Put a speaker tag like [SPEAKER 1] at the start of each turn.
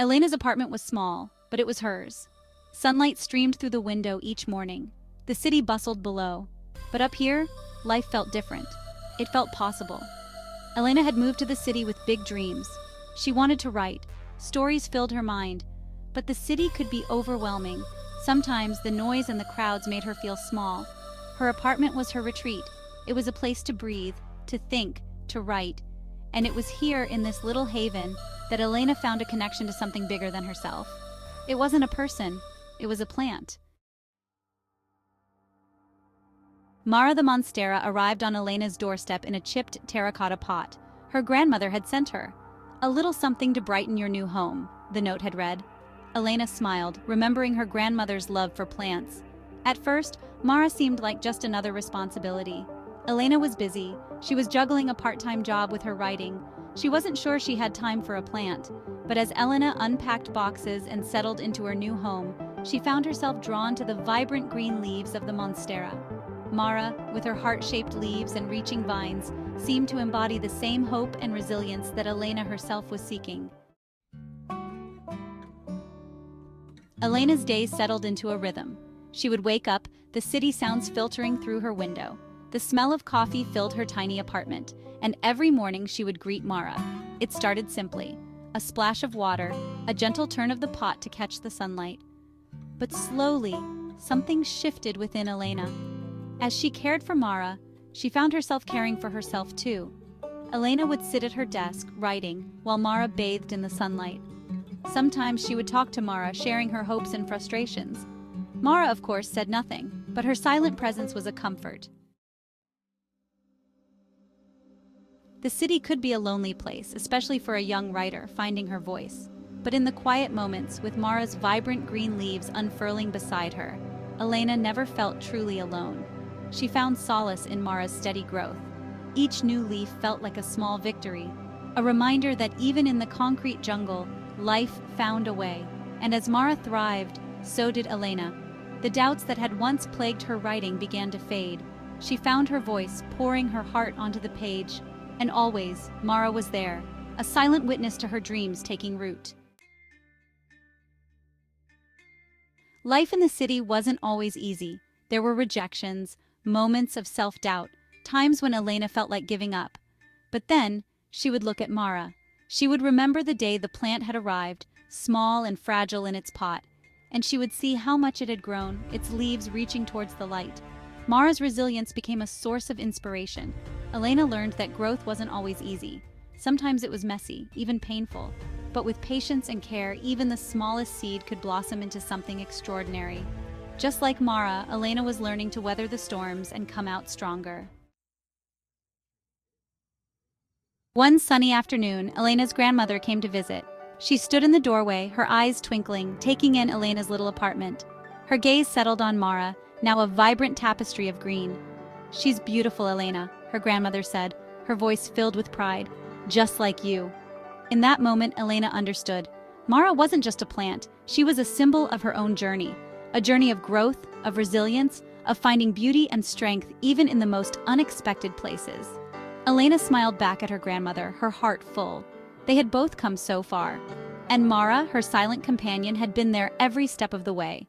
[SPEAKER 1] Elena's apartment was small, but it was hers. Sunlight streamed through the window each morning. The city bustled below. But up here, life felt different. It felt possible. Elena had moved to the city with big dreams. She wanted to write. Stories filled her mind. But the city could be overwhelming. Sometimes the noise and the crowds made her feel small. Her apartment was her retreat. It was a place to breathe, to think, to write. And it was here, in this little haven, that Elena found a connection to something bigger than herself. It wasn't a person, it was a plant. Mara the Monstera arrived on Elena's doorstep in a chipped terracotta pot. Her grandmother had sent her. "A little something to brighten your new home," the note had read. Elena smiled, remembering her grandmother's love for plants. At first, Mara seemed like just another responsibility. Elena was busy. She was juggling a part-time job with her writing. She wasn't sure she had time for a plant. But as Elena unpacked boxes and settled into her new home, she found herself drawn to the vibrant green leaves of the Monstera. Mara, with her heart-shaped leaves and reaching vines, seemed to embody the same hope and resilience that Elena herself was seeking. Elena's days settled into a rhythm. She would wake up, the city sounds filtering through her window. The smell of coffee filled her tiny apartment, and every morning she would greet Mara. It started simply. A splash of water, a gentle turn of the pot to catch the sunlight. But slowly, something shifted within Elena. As she cared for Mara, she found herself caring for herself too. Elena would sit at her desk, writing, while Mara bathed in the sunlight. Sometimes she would talk to Mara, sharing her hopes and frustrations. Mara, of course, said nothing, but her silent presence was a comfort. The city could be a lonely place, especially for a young writer finding her voice. But in the quiet moments, with Mara's vibrant green leaves unfurling beside her, Elena never felt truly alone. She found solace in Mara's steady growth. Each new leaf felt like a small victory, a reminder that even in the concrete jungle, life found a way. And as Mara thrived, so did Elena. The doubts that had once plagued her writing began to fade. She found her voice, pouring her heart onto the page. And always, Mara was there, a silent witness to her dreams taking root. Life in the city wasn't always easy. There were rejections, moments of self-doubt, times when Elena felt like giving up. But then, she would look at Mara. She would remember the day the plant had arrived, small and fragile in its pot, and she would see how much it had grown, its leaves reaching towards the light. Mara's resilience became a source of inspiration. Elena learned that growth wasn't always easy. Sometimes it was messy, even painful. But with patience and care, even the smallest seed could blossom into something extraordinary. Just like Mara, Elena was learning to weather the storms and come out stronger. One sunny afternoon, Elena's grandmother came to visit. She stood in the doorway, her eyes twinkling, taking in Elena's little apartment. Her gaze settled on Mara, now a vibrant tapestry of green. "She's beautiful, Elena," her grandmother said, her voice filled with pride. "Just like you." In that moment, Elena understood. Mara wasn't just a plant, she was a symbol of her own journey. A journey of growth, of resilience, of finding beauty and strength even in the most unexpected places. Elena smiled back at her grandmother, her heart full. They had both come so far. And Mara, her silent companion, had been there every step of the way.